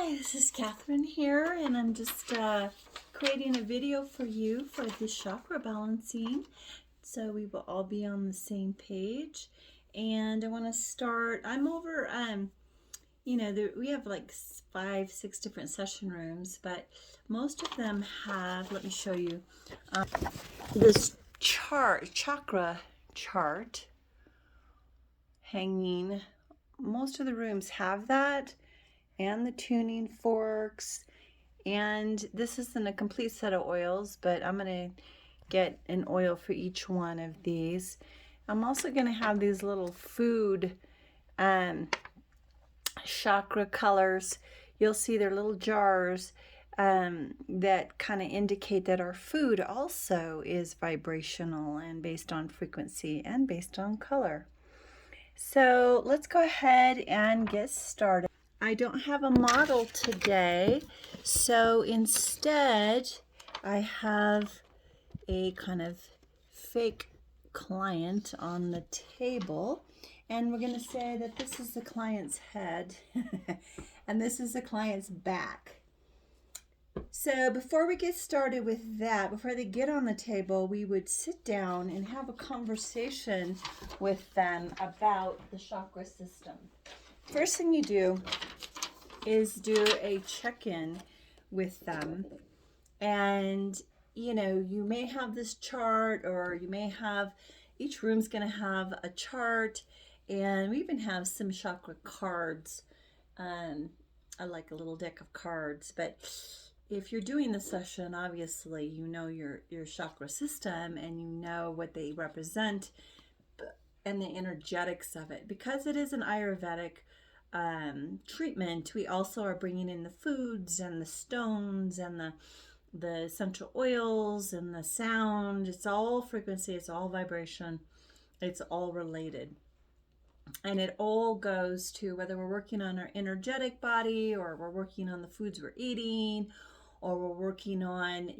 Hi, this is Catherine here, and I'm just creating a video for you for the chakra balancing, so we will all be on the same page. And I want to start. I'm over. We have like 5, 6 different session rooms, but most of them have. Let me show you this chakra chart hanging. Most of the rooms have that, and the tuning forks, and this isn't a complete set of oils, but I'm going to get an oil for each one of these. I'm also going to have these little food chakra colors. You'll see they're little jars that kind of indicate that our food also is vibrational and based on frequency and based on color. So let's go ahead and get started. I don't have a model today, so instead I have a kind of fake client on the table, and we're going to say that this is the client's head and this is the client's back. So before we get started with that, before they get on the table, we would sit down and have a conversation with them about the chakra system. First thing you do is do a check-in with them, and you may have this chart, or you may have, each room's going to have a chart, and we even have some chakra cards. I like a little deck of cards, but if you're doing the session, obviously you know your chakra system and you know what they represent and the energetics of it. Because it is an Ayurvedic treatment, we also are bringing in the foods and the stones and the essential oils and the sound. It's all frequency, it's all vibration, it's all related. And it all goes to whether we're working on our energetic body, or we're working on the foods we're eating, or we're working on,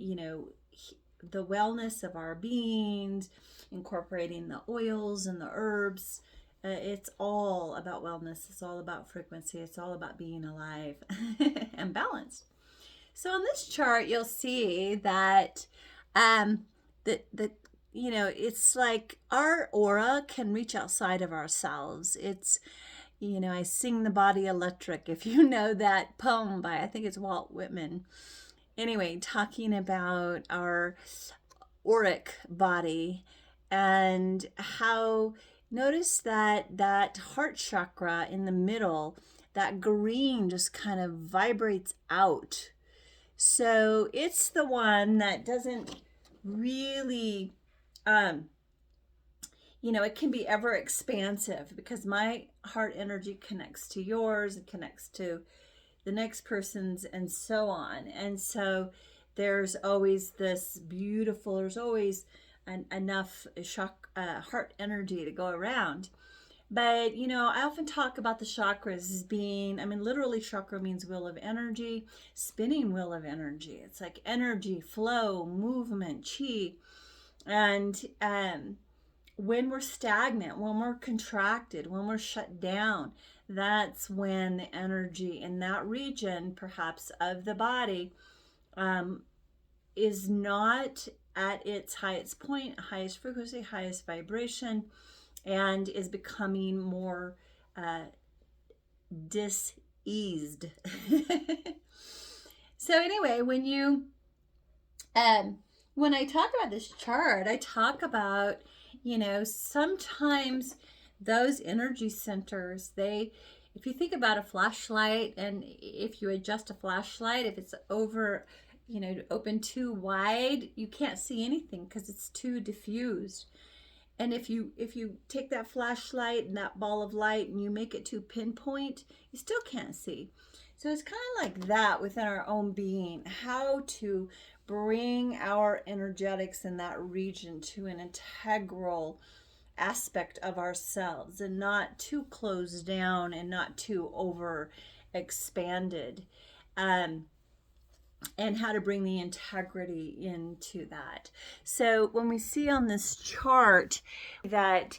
the wellness of our beings, incorporating the oils and the herbs. It's all about wellness. It's all about frequency. It's all about being alive and balanced. So on this chart, you'll see that it's like our aura can reach outside of ourselves. It's, I sing the body electric, if you know that poem by, I think it's Walt Whitman. Anyway, talking about our auric body, and how, notice that heart chakra in the middle, that green just kind of vibrates out. So it's the one that doesn't really, it can be ever expansive, because my heart energy connects to yours, it connects to the next person's, and so on. And so there's always this beautiful, there's always enough heart energy to go around. But I often talk about the chakras as being, literally chakra means wheel of energy, spinning wheel of energy. It's like energy, flow, movement, chi. And when we're stagnant, when we're contracted, when we're shut down, that's when the energy in that region, perhaps of the body, is not at its highest point, highest frequency, highest vibration, and is becoming more diseased. So anyway, when I talk about this chart, I talk about, sometimes those energy centers, if you think about a flashlight, and if you adjust a flashlight, if it's over, open too wide, you can't see anything because it's too diffused. And if you take that flashlight and that ball of light and you make it too pinpoint, you still can't see. So it's kind of like that within our own being, how to bring our energetics in that region to an integral aspect of ourselves, and not too closed down and not too over expanded. And how to bring the integrity into that. So when we see on this chart that,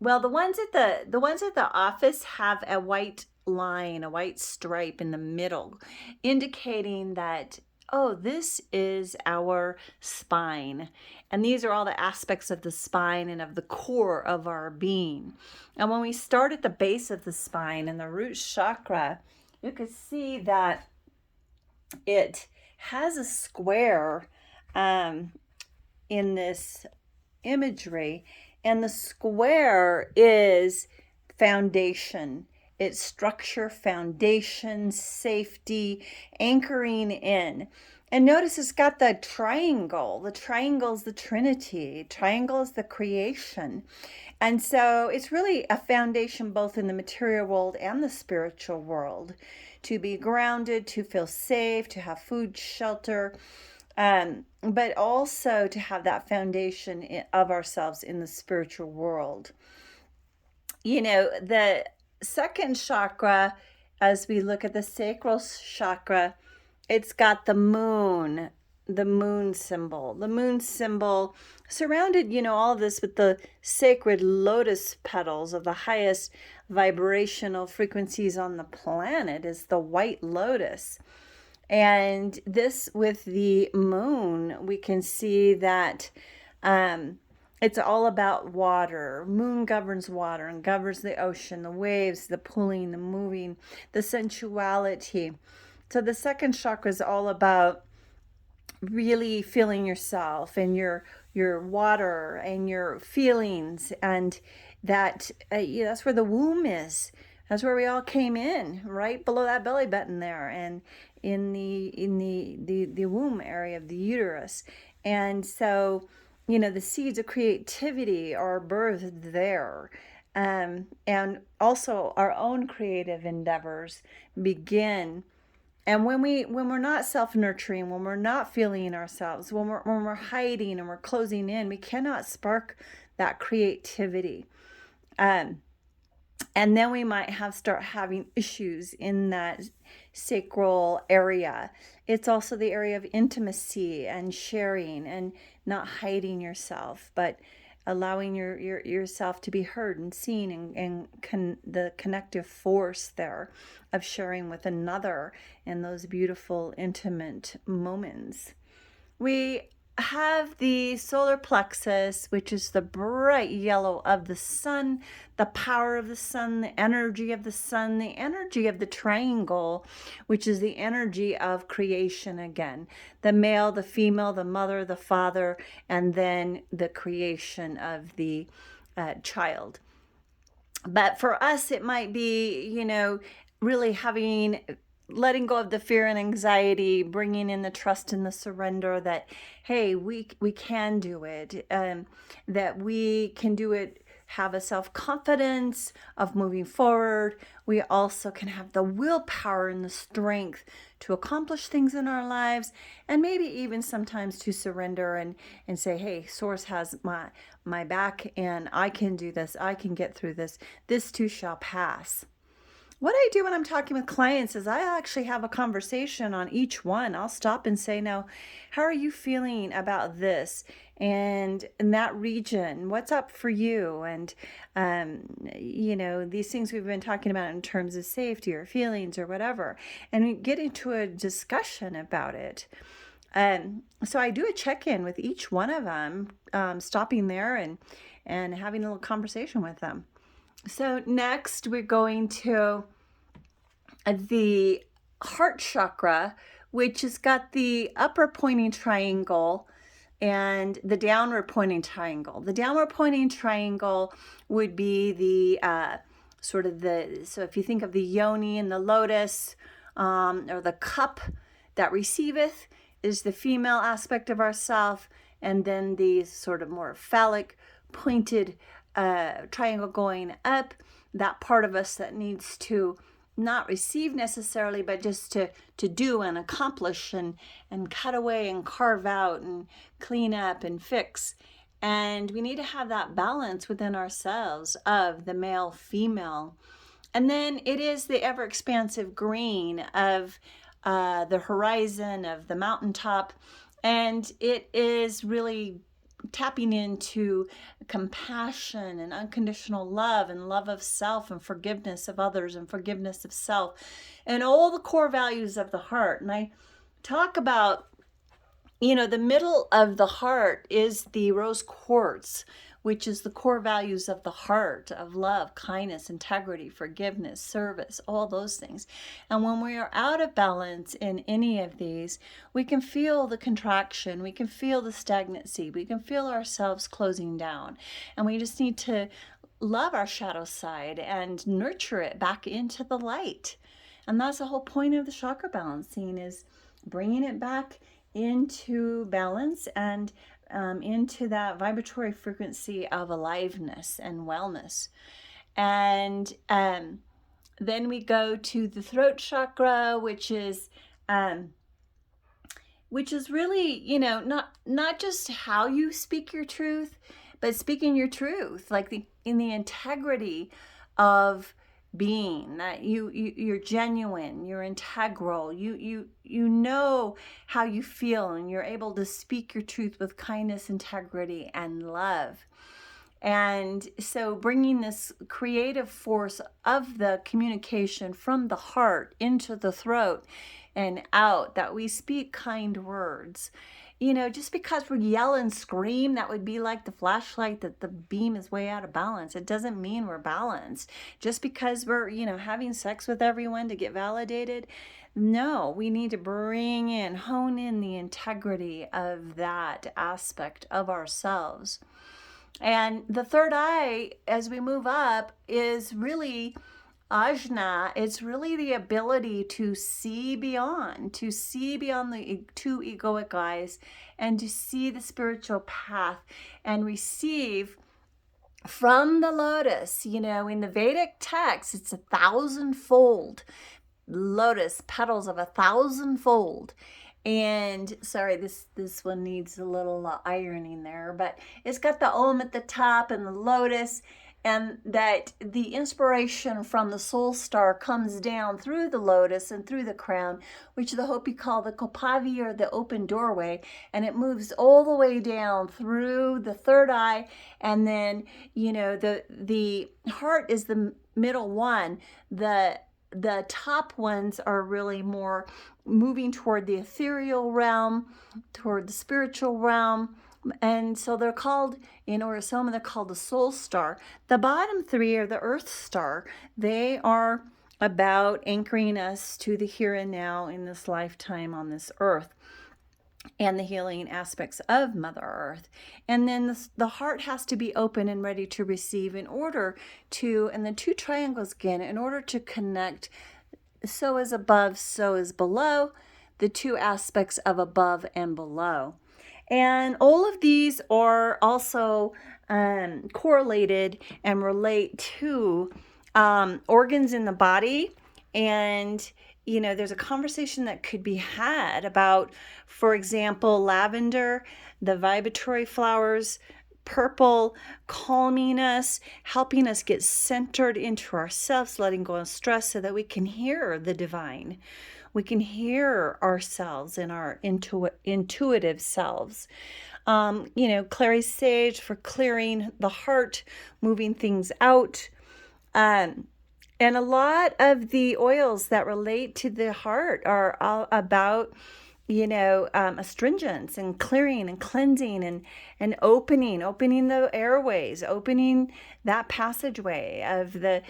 Well, the ones at the office have a white line, a white stripe in the middle, indicating that, oh, this is our spine. And these are all the aspects of the spine and of the core of our being. And when we start at the base of the spine and the root chakra, you can see that it has a square um, in this imagery, and the square is foundation. It's structure, foundation, safety, anchoring in. And notice it's got the triangle. The triangle is the Trinity. Triangle is the creation. And so it's really a foundation both in the material world and the spiritual world, to be grounded, to feel safe, to have food, shelter, but also to have that foundation of ourselves in the spiritual world. You know, the second chakra, as we look at the sacral chakra, it's got the moon symbol. The moon symbol surrounded, all of this with the sacred lotus petals of the highest vibrational frequencies on the planet is the white lotus. And this, with the moon, we can see that it's all about water. Moon governs water and governs the ocean, the waves, the pulling, the moving, the sensuality. So the second chakra is all about really feeling yourself and your water and your feelings, and that that's where the womb is. That's where we all came in, right below that belly button there, and in the womb area of the uterus. And so, the seeds of creativity are birthed there. And also our own creative endeavors begin. And when we're not self-nurturing, when we're not feeling ourselves, when we're hiding and we're closing in, we cannot spark that creativity. And then we might start having issues in that sacral area. It's also the area of intimacy and sharing and not hiding yourself, but allowing yourself to be heard and seen, and the connective force there of sharing with another in those beautiful, intimate moments. We have the solar plexus, which is the bright yellow of the sun, the power of the sun, the energy of the sun, the energy of the triangle, which is the energy of creation again. The male, the female, the mother, the father, and then the creation of the child. But for us, it might be, really letting go of the fear and anxiety, bringing in the trust and the surrender that, hey, we can do it, that we can do it, have a self-confidence of moving forward. We also can have the willpower and the strength to accomplish things in our lives, and maybe even sometimes to surrender and say, hey, Source has my back, and I can do this. I can get through this. This too shall pass. What I do when I'm talking with clients is I actually have a conversation on each one. I'll stop and say, now, how are you feeling about this? And in that region, what's up for you? And, these things we've been talking about in terms of safety or feelings or whatever, and we get into a discussion about it. So I do a check-in with each one of them, stopping there and having a little conversation with them. So next we're going to the heart chakra, which has got the upper pointing triangle and the downward pointing triangle. The downward pointing triangle would be the so if you think of the yoni and the lotus, or the cup that receiveth, is the female aspect of ourself, and then the sort of more phallic pointed triangle going up, that part of us that needs to not receive necessarily, but just to do and accomplish and cut away and carve out and clean up and fix. And we need to have that balance within ourselves of the male, female. And then it is the ever expansive green of the horizon, of the mountaintop. And it is really tapping into compassion and unconditional love and love of self and forgiveness of others and forgiveness of self and all the core values of the heart. And I talk about, the middle of the heart is the rose quartz, which is the core values of the heart of love, kindness, integrity, forgiveness, service, all those things. And when we are out of balance in any of these, we can feel the contraction, we can feel the stagnancy, we can feel ourselves closing down. And we just need to love our shadow side and nurture it back into the light. And that's the whole point of the chakra balancing, is bringing it back into balance and into that vibratory frequency of aliveness and wellness. And then we go to the throat chakra, which is really, not just how you speak your truth, but speaking your truth, like in the integrity of being that you're genuine, you're integral, you know how you feel, and you're able to speak your truth with kindness, integrity, and love. And so bringing this creative force of the communication from the heart into the throat and out, that we speak kind words. Just because we yell and scream, that would be like the flashlight that the beam is way out of balance. It doesn't mean we're balanced. Just because we're, having sex with everyone to get validated. No, we need to hone in the integrity of that aspect of ourselves. And the third eye, as we move up, is really ajna. It's really the ability to see beyond the two egoic eyes, and to see the spiritual path and receive from the lotus. In the Vedic text, it's 1,000-fold. Lotus petals of 1,000-fold. And sorry, this one needs a little ironing there, but it's got the Om at the top and the lotus, and that the inspiration from the soul star comes down through the lotus and through the crown, which the Hopi call the Kopavi, or the open doorway, and it moves all the way down through the third eye. And then, the heart is the middle one. The top ones are really more moving toward the ethereal realm, toward the spiritual realm. And so they're called, in Orasoma, they're called the soul star. The bottom three are the earth star. They are about anchoring us to the here and now in this lifetime on this earth, and the healing aspects of Mother Earth. And then the heart has to be open and ready to receive in order to, and the two triangles again, in order to connect. So is above, so is below, the two aspects of above and below. And all of these are also correlated and relate to organs in the body. And there's a conversation that could be had about, for example, lavender, the vibratory flowers, purple, calming us, helping us get centered into ourselves, letting go of stress so that we can hear the divine. We can hear ourselves in our intuitive selves. Clary sage for clearing the heart, moving things out. And a lot of the oils that relate to the heart are all about, astringents and clearing and cleansing and opening the airways, opening that passageway of the,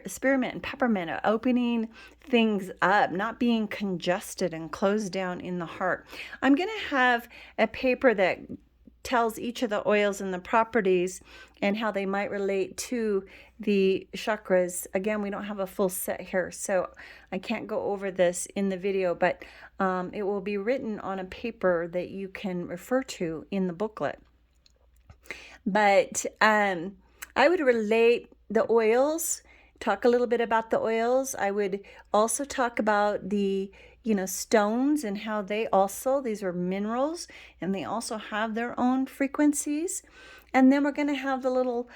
spearmint and peppermint, opening things up, not being congested and closed down in the heart. I'm going to have a paper that tells each of the oils and the properties and how they might relate to the chakras. Again, we don't have a full set here, so I can't go over this in the video, but it will be written on a paper that you can refer to in the booklet. But I would relate the oils, talk a little bit about the oils. I would also talk about the stones and how these are minerals, and they also have their own frequencies. And then we're going to have the little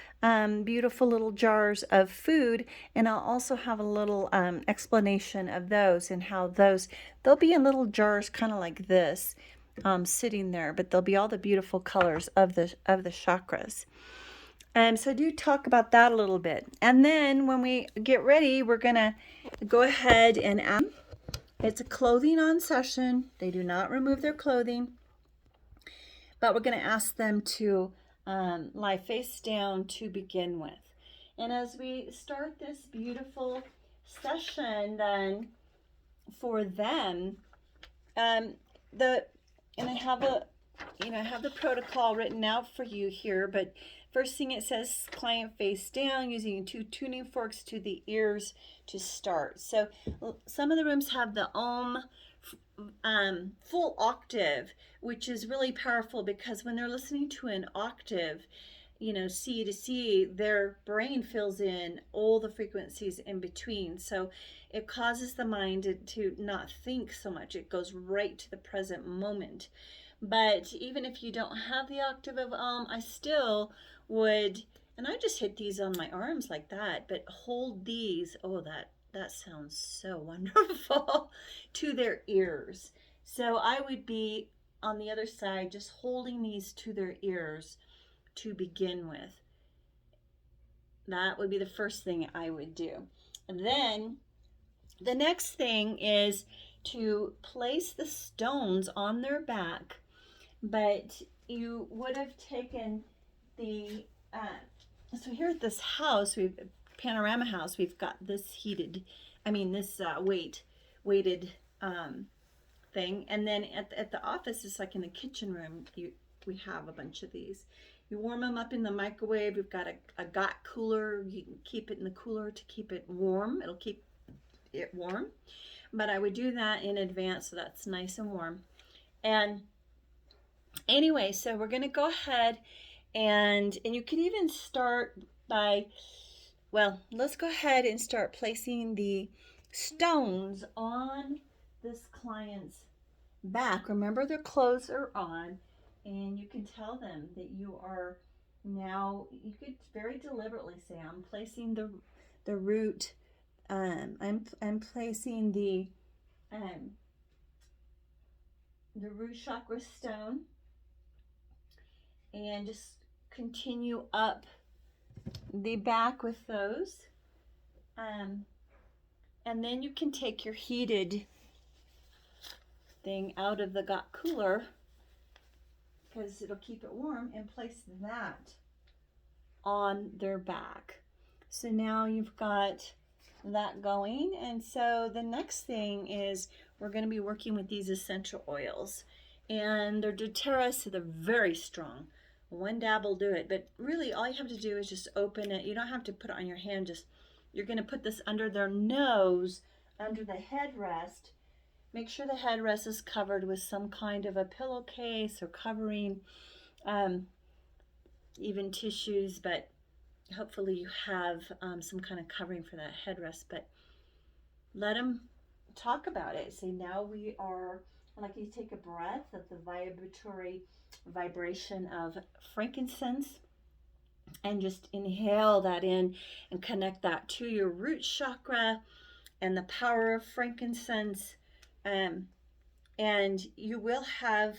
beautiful little jars of food, and I'll also have a little explanation of those and how they'll be in little jars kind of like this. sitting there, but there'll be all the beautiful colors of the chakras. So do talk about that a little bit. And then when we get ready, we're going to go ahead and add, it's a clothing on session. They do not remove their clothing, but we're going to ask them to lie face down to begin with. And as we start this beautiful session then for them, and I have I have the protocol written out for you here, but first thing it says, client face down, using 2 tuning forks to the ears to start. So some of the rooms have the Om full octave, which is really powerful because when they're listening to an octave, C to C, their brain fills in all the frequencies in between. So it causes the mind to not think so much. It goes right to the present moment. But even if you don't have the octave of I still would, and I just hit these on my arms like that, but hold these, oh, that sounds so wonderful, to their ears. So I would be on the other side, just holding these to their ears to begin with. That would be the first thing I would do. And then the next thing is to place the stones on their back, but you would have taken the, so here at this house, panorama house, we've got this weighted thing. And then at the office, it's like in the kitchen room, we have a bunch of these. You warm them up in the microwave. We've got a got cooler. You can keep it in the cooler to keep it warm. It'll keep it warm. But I would do that in advance so that's nice and warm. And anyway, so we're going to go ahead and you can even start by, well, let's go ahead and start placing the stones on this client's back. Remember, their clothes are on. And you can tell them that you are now, you could very deliberately say, I'm placing the root, I'm placing the root chakra stone, and just continue up the back with those. And then you can take your heated thing out of the got cooler, because it'll keep it warm, and place that on their back. So now you've got that going. And so the next thing is we're going to be working with these essential oils, and they're doTERRA, so they're very strong. One dab will do it, but really all you have to do is just open it. You don't have to put it on your hand. Just, you're going to put this under their nose, under the headrest. Make sure the headrest is covered with some kind of a pillowcase or covering, even tissues, but hopefully you have some kind of covering for that headrest. But let them talk about it. Say, now we are, like, you take a breath of the vibratory vibration of frankincense, and just inhale that in and connect that to your root chakra and the power of frankincense. And you will have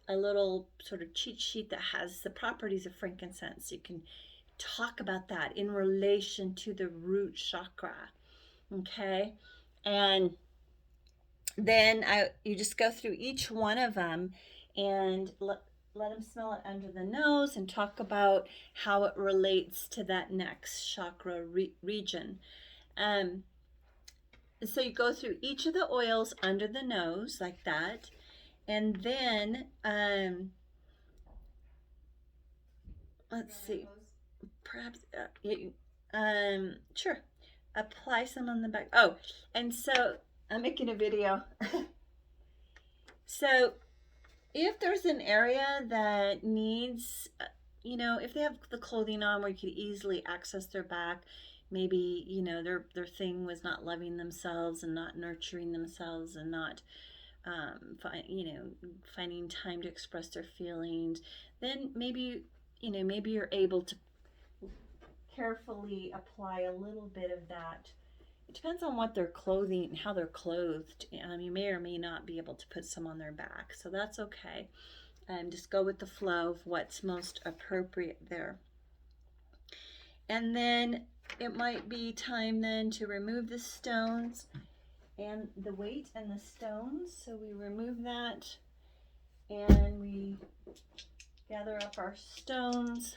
a little sort of cheat sheet that has the properties of frankincense. You can talk about that in relation to the root chakra. Okay, and then you just go through each one of them and let them smell it under the nose and talk about how it relates to that next chakra region. So you go through each of the oils under the nose like that, and then let's see, perhaps sure, apply some on the back. Oh, and so I'm making a video. So if there's an area that needs, if they have the clothing on where you could easily access their back, maybe, their thing was not loving themselves and not nurturing themselves and not, finding time to express their feelings, then maybe you're able to carefully apply a little bit of that it depends on what they're clothing, how they're clothed. You may or may not be able to put some on their back, so that's okay. Just go with the flow of what's most appropriate there. And then it might be time then to remove the stones and the weight and the stones. So we remove that and we gather up our stones,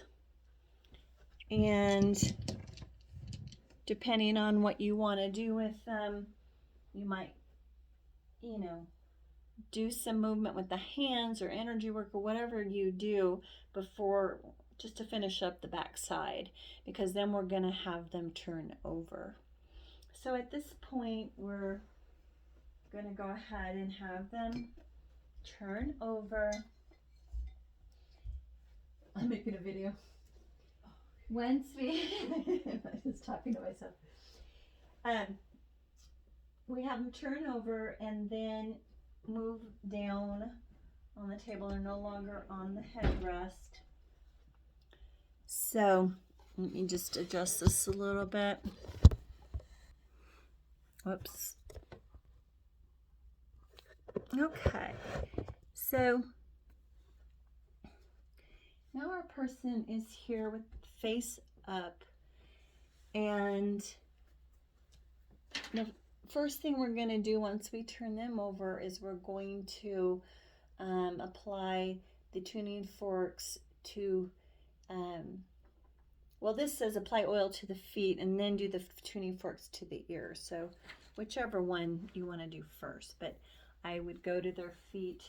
and depending on what you want to do with them, you might, do some movement with the hands or energy work or whatever you do before, just to finish up the back side, because then we're going to have them turn over. So at this point, we're going to go ahead and have them turn over. I'm making a video. Once we, I was talking to myself. We have them turn over and then move down on the table. They're no longer on the headrest. So let me just adjust this a little bit. Whoops. Okay. So now our person is here with face up, and the first thing we're going to do once we turn them over is we're going to apply the tuning forks to, well, this says apply oil to the feet and then do the tuning forks to the ears. So whichever one you want to do first, but I would go to their feet.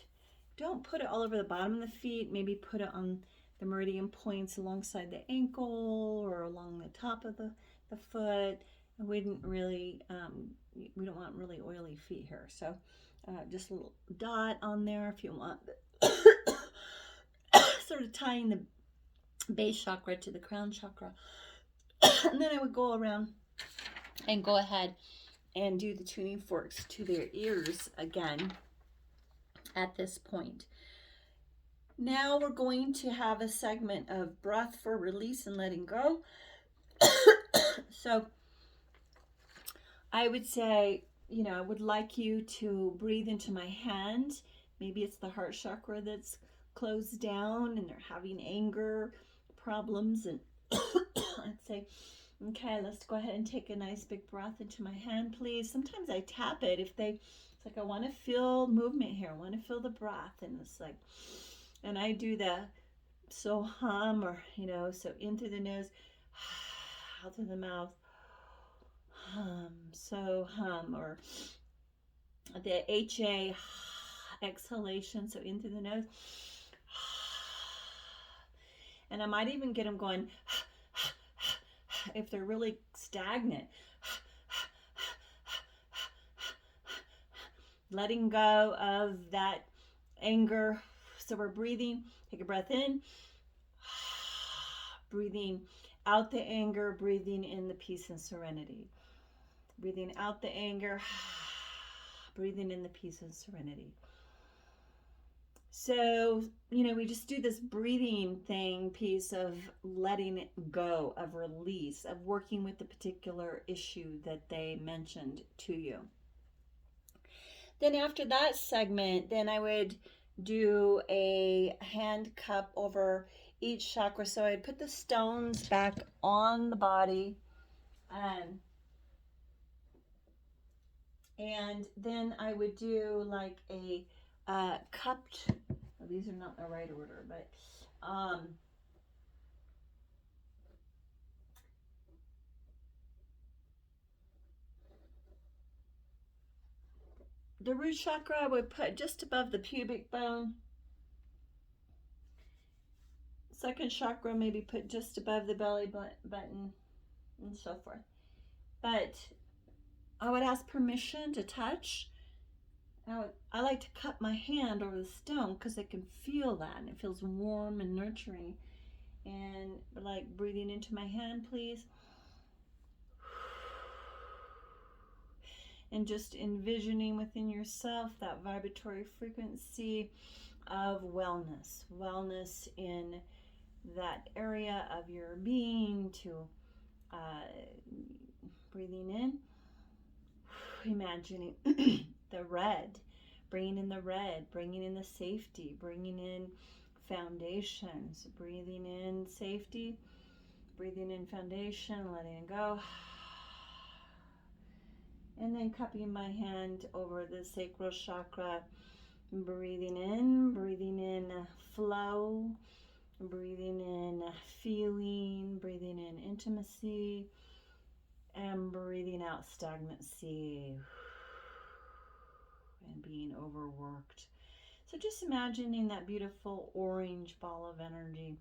Don't put it all over the bottom of the feet. Maybe put it on the meridian points alongside the ankle or along the top of the foot. I wouldn't really, we don't want really oily feet here. So just a little dot on there if you want. Sort of tying the base chakra to the crown chakra. And then I would go around and go ahead and do the tuning forks to their ears again at this point. Now we're going to have a segment of breath for release and letting go. So I would say, I would like you to breathe into my hand. Maybe it's the heart chakra that's closed down and they're having anger problems. And I'd say, okay, let's go ahead and take a nice big breath into my hand, please. Sometimes I tap it it's like I want to feel movement here. I want to feel the breath. And it's like, and I do the so hum, or, so in through the nose, out through the mouth. So hum, or the HA exhalation, so in through the nose. And I might even get them going if they're really stagnant. Letting go of that anger. So we're breathing, take a breath in, breathing out the anger, breathing in the peace and serenity. Breathing out the anger, breathing in the peace and serenity. So, we just do this breathing piece of letting it go, of release, of working with the particular issue that they mentioned to you. Then after that segment, then I would do a hand cup over each chakra. So I'd put the stones back on the body. And then I would do like a cupped, well, these are not the right order, but the root chakra I would put just above the pubic bone. Second chakra maybe put just above the belly button, and so forth. But I would ask permission to touch. I like to cup my hand over the stone because I can feel that, and it feels warm and nurturing. And like breathing into my hand, please. And just envisioning within yourself that vibratory frequency of wellness in that area of your being, to breathing in Imagining the red, bringing in the red, bringing in the safety, bringing in foundations, breathing in safety, breathing in foundation, letting it go. And then cupping my hand over the sacral chakra, breathing in flow, breathing in feeling, breathing in intimacy, and breathing out stagnancy and being overworked. So just imagining that beautiful orange ball of energy,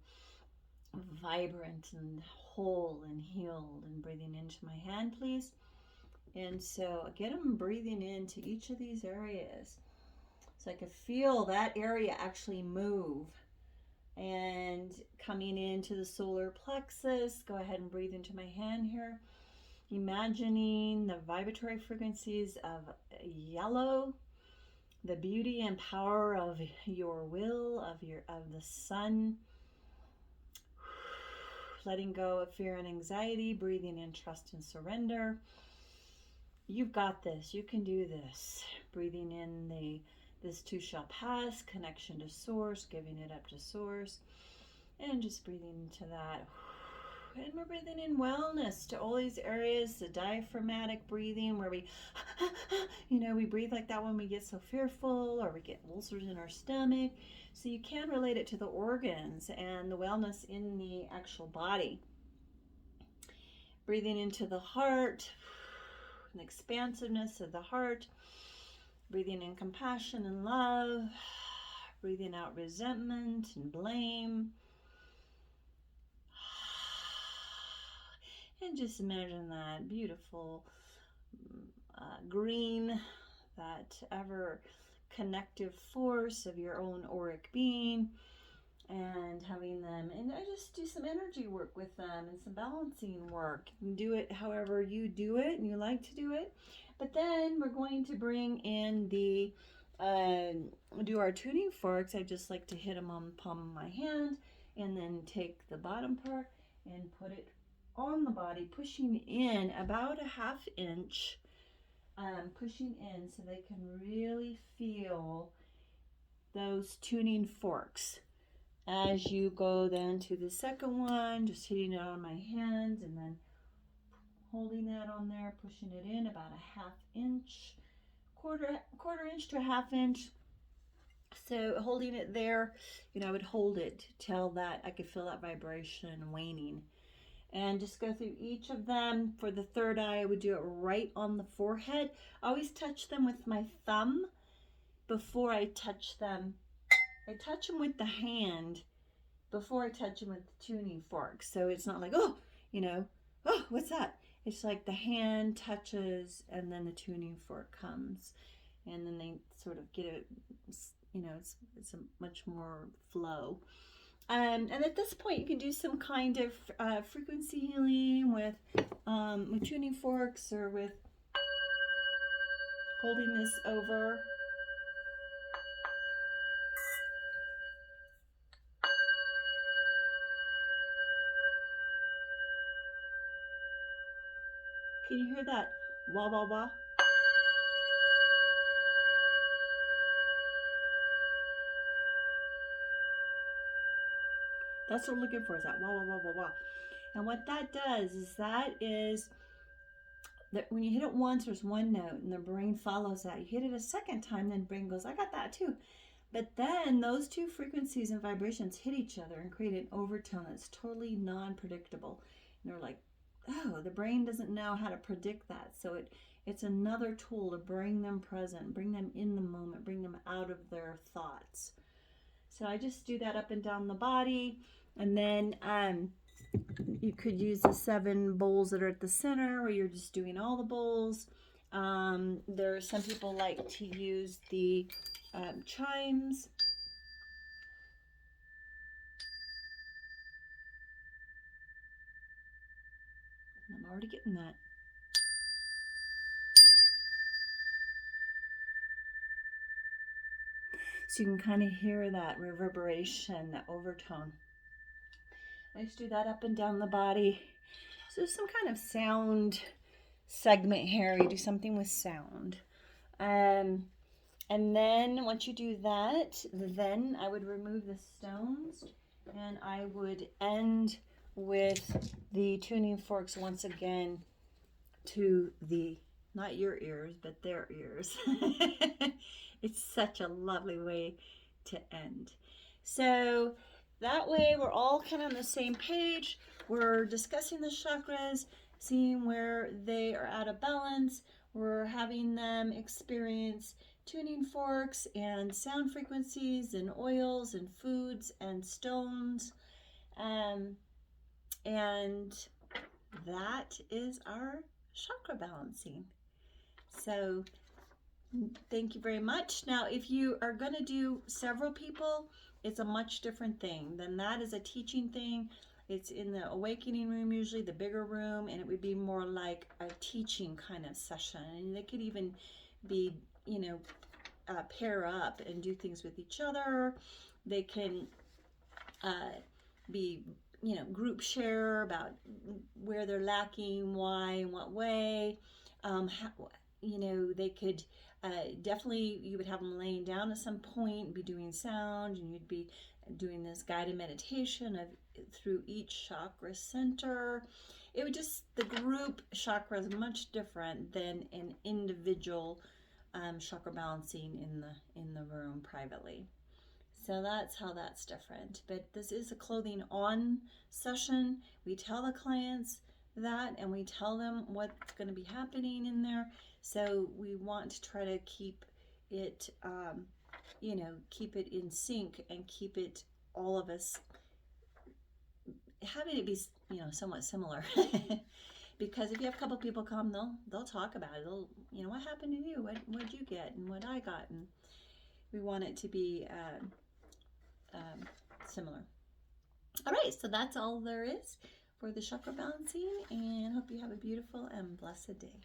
vibrant and whole and healed, and breathing into my hand, please. And so again, I'm breathing into each of these areas. So I can feel that area actually move. And coming into the solar plexus, go ahead and breathe into my hand here. Imagining the vibratory frequencies of yellow, the beauty and power of your will, of the sun. Letting go of fear and anxiety, breathing in trust and surrender. You've got this. You can do this. Breathing in this too shall pass, connection to source, giving it up to source, and just breathing into that. And we're breathing in wellness to all these areas, the diaphragmatic breathing where we, we breathe like that when we get so fearful or we get ulcers in our stomach. So you can relate it to the organs and the wellness in the actual body. Breathing into the heart, an expansiveness of the heart. Breathing in compassion and love. Breathing out resentment and blame. And just imagine that beautiful green, that ever connective force of your own auric being, and having them, and I just do some energy work with them and some balancing work. You can do it however you do it and you like to do it. But then we're going to bring in do our tuning forks. I just like to hit them on the palm of my hand and then take the bottom part and put it on the body, pushing in about a ½ inch, pushing in so they can really feel those tuning forks. As you go then to the second one, just hitting it on my hand and then holding that on there, pushing it in about a ½ inch, quarter inch to a ½ inch. So holding it there, I would hold it till that I could feel that vibration waning. And just go through each of them. For the third eye, I would do it right on the forehead. I always touch them with my thumb before I touch them. I touch them with the hand before I touch them with the tuning fork. So it's not like, oh, what's that? It's like the hand touches and then the tuning fork comes. And then they sort of get it, it's a much more flow. And at this point, you can do some kind of frequency healing with tuning forks or with holding this over. Can you hear that? Wah, wah, wah. That's what we're looking for, is that wah, wah, wah, wah, wah. And what that does is that when you hit it once, there's one note, and the brain follows that. You hit it a second time, then the brain goes, I got that too. But then those two frequencies and vibrations hit each other and create an overtone that's totally non-predictable. And they're like, oh, the brain doesn't know how to predict that. So it's another tool to bring them present, bring them in the moment, bring them out of their thoughts. So I just do that up and down the body. And then you could use the 7 bowls that are at the center, or you're just doing all the bowls. There are some people like to use the chimes. I'm already getting that. So you can kind of hear that reverberation, that overtone. I just do that up and down the body. So some kind of segment here. You do something with sound. And then once you do that, then I would remove the stones and I would end with the tuning forks once again to the, not your ears, but their ears. It's such a lovely way to end. So that way we're all kind of on the same page. We're discussing the chakras, seeing where they are out of balance. We're having them experience tuning forks and sound frequencies and oils and foods and stones. And that is our chakra balancing. So thank you very much. Now, if you are going to do several people, it's a much different thing. Then that is a teaching thing. It's in the awakening room, usually the bigger room, and it would be more like a teaching kind of session. And they could even be, pair up and do things with each other. They can be, group share about where they're lacking, why, in what way. They could definitely, you would have them laying down at some point, be doing sound, and you'd be doing this guided meditation through each chakra center. It would just, the group chakra is much different than an individual chakra balancing in the room privately. So that's how that's different. But this is a clothing on session. We tell the clients that and we tell them what's going to be happening in there. So we want to try to keep it, keep it in sync and keep it, all of us, having it be, somewhat similar. Because if you have a couple people come, they'll talk about it. They'll, what happened to you? What'd you get? And what I got? And we want it to be similar. All right, so that's all there is for the chakra balancing, and hope you have a beautiful and blessed day.